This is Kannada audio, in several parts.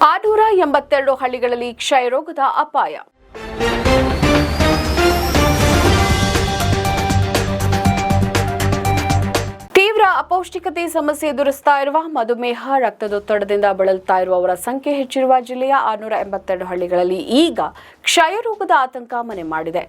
682 ಹಳ್ಳಿಗಳಲ್ಲಿ ಕ್ಷಯರೋಗದ ಅಪಾಯ. ತೀವ್ರ ಅಪೌಷ್ಟಿಕತೆ ಸಮಸ್ಯೆ ಎದುರಿಸ್ತಾ ಇರುವ ಮಧುಮೇಹ, ರಕ್ತದೊತ್ತಡದಿಂದ ಬಳಲ್ತಾ ಇರುವವರ ಸಂಖ್ಯೆ ಹೆಚ್ಚಿರುವ ಜಿಲ್ಲೆಯ 682 ಹಳ್ಳಿಗಳಲ್ಲಿ ಈಗ ಕ್ಷಯರೋಗದ ಆತಂಕ ಮನೆ ಮಾಡಿದೆ.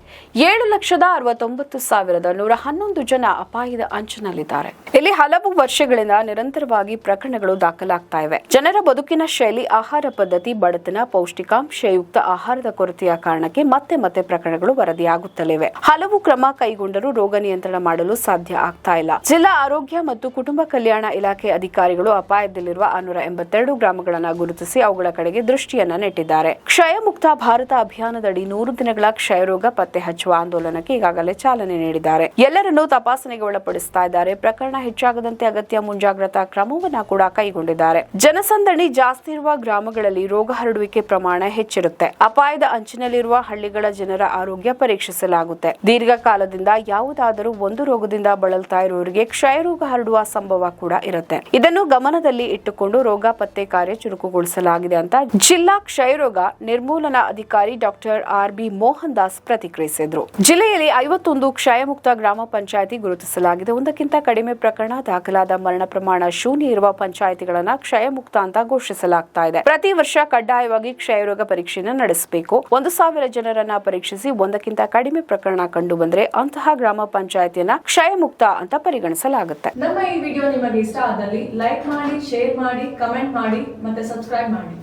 7,69,111 ಜನ ಅಪಾಯದ ಅಂಚಿನಲ್ಲಿದ್ದಾರೆ. ಇಲ್ಲಿ ಹಲವು ವರ್ಷಗಳಿಂದ ನಿರಂತರವಾಗಿ ಪ್ರಕರಣಗಳು ದಾಖಲಾಗ್ತಾ ಇವೆ. ಜನರ ಬದುಕಿನ ಶೈಲಿ, ಆಹಾರ ಪದ್ಧತಿ, ಬಡತನ, ಪೌಷ್ಟಿಕಾಂಶಯುಕ್ತ ಆಹಾರದ ಕೊರತೆಯ ಕಾರಣಕ್ಕೆ ಮತ್ತೆ ಮತ್ತೆ ಪ್ರಕರಣಗಳು ವರದಿಯಾಗುತ್ತಲಿವೆ. ಹಲವು ಕ್ರಮ ಕೈಗೊಂಡರೂ ರೋಗ ನಿಯಂತ್ರಣ ಮಾಡಲು ಸಾಧ್ಯ ಆಗ್ತಾ ಇಲ್ಲ. ಜಿಲ್ಲಾ ಆರೋಗ್ಯ ಮತ್ತು ಕುಟುಂಬ ಕಲ್ಯಾಣ ಇಲಾಖೆ ಅಧಿಕಾರಿಗಳು ಅಪಾಯದಲ್ಲಿರುವ 682 ಗ್ರಾಮಗಳನ್ನು ಗುರುತಿಸಿ ಅವುಗಳ ಕಡೆಗೆ ದೃಷ್ಟಿಯನ್ನ ನೆಟ್ಟಿದ್ದಾರೆ. ಕ್ಷಯ ಮುಕ್ತ ಭಾರತ ಅಭಿಯಾನದಡಿ 100 ದಿನಗಳ ಕ್ಷಯರೋಗ ಪತ್ತೆ ಹಚ್ಚುವ ಆಂದೋಲನಕ್ಕೆ ಈಗಾಗಲೇ ಚಾಲನೆ ನೀಡಿದ್ದಾರೆ. ಎಲ್ಲರನ್ನೂ ತಪಾಸಣೆಗೆ ಒಳಪಡಿಸ್ತಾ ಇದ್ದಾರೆ. ಪ್ರಕರಣ ಹೆಚ್ಚಾಗದಂತೆ ಅಗತ್ಯ ಮುಂಜಾಗ್ರತಾ ಕ್ರಮವನ್ನ ಕೂಡ ಕೈಗೊಂಡಿದ್ದಾರೆ. ಜನಸಂದಣಿ ಜಾಸ್ತಿ ಇರುವ ಗ್ರಾಮಗಳಲ್ಲಿ ರೋಗ ಹರಡುವಿಕೆ ಪ್ರಮಾಣ ಹೆಚ್ಚಿರುತ್ತೆ. ಅಪಾಯದ ಅಂಚಿನಲ್ಲಿರುವ ಹಳ್ಳಿಗಳ ಜನರ ಆರೋಗ್ಯ ಪರೀಕ್ಷಿಸಲಾಗುತ್ತೆ. ದೀರ್ಘಕಾಲದಿಂದ ಯಾವುದಾದರೂ ಒಂದು ರೋಗದಿಂದ ಬಳಲ್ತಾ ಇರುವವರಿಗೆ ಕ್ಷಯರೋಗ ಹರಡುವ ಸಂಭವ ಕೂಡ ಇರುತ್ತೆ. ಇದನ್ನು ಗಮನದಲ್ಲಿ ಇಟ್ಟುಕೊಂಡು ರೋಗ ಪತ್ತೆ ಕಾರ್ಯ ಚುರುಕುಗೊಳಿಸಲಾಗಿದೆ ಅಂತ ಜಿಲ್ಲಾ ಕ್ಷಯರೋಗ ನಿರ್ಮೂಲನಾ ಅಧಿಕಾರಿ ಡಾಕ್ಟರ್ ಆರ್.ಬಿ. ಮೋಹನ್ ದಾಸ್ ಪ್ರತಿಕ್ರಿಯಿಸಿದರು. ಜಿಲ್ಲೆಯಲ್ಲಿ 51 ಕ್ಷಯಮುಕ್ತ ಗ್ರಾಮ ಪಂಚಾಯಿತಿ ಗುರುತಿಸಲಾಗಿದೆ. ಒಂದಕ್ಕಿಂತ ಕಡಿಮೆ ಪ್ರಕರಣ ದಾಖಲಾದ, ಮರಣ ಪ್ರಮಾಣ ಶೂನ್ಯ ಇರುವ ಪಂಚಾಯಿತಿಗಳನ್ನ ಕ್ಷಯಮುಕ್ತ ಅಂತ ಘೋಷಿಸಲಾಗ್ತಾ ಇದೆ. ಪ್ರತಿ ವರ್ಷ ಕಡ್ಡಾಯವಾಗಿ ಕ್ಷಯರೋಗ ಪರೀಕ್ಷೆಯನ್ನು ನಡೆಸಬೇಕು. 1,000 ಜನರನ್ನ ಪರೀಕ್ಷಿಸಿ ಒಂದಕ್ಕಿಂತ ಕಡಿಮೆ ಪ್ರಕರಣ ಕಂಡು ಬಂದ್ರೆ ಅಂತಹ ಗ್ರಾಮ ಪಂಚಾಯಿತಿಯನ್ನ ಕ್ಷಯಮುಕ್ತ ಅಂತ ಪರಿಗಣಿಸಲಾಗುತ್ತೆ. ನಮ್ಮ ಈ ವಿಡಿಯೋ ನಿಮಗೆ ಇಷ್ಟ ಆದಲ್ಲಿ ಲೈಕ್ ಮಾಡಿ, ಶೇರ್ ಮಾಡಿ, ಕಮೆಂಟ್ ಮಾಡಿ ಮತ್ತೆ ಸಬ್ಸ್ಕ್ರೈಬ್ ಮಾಡಿ.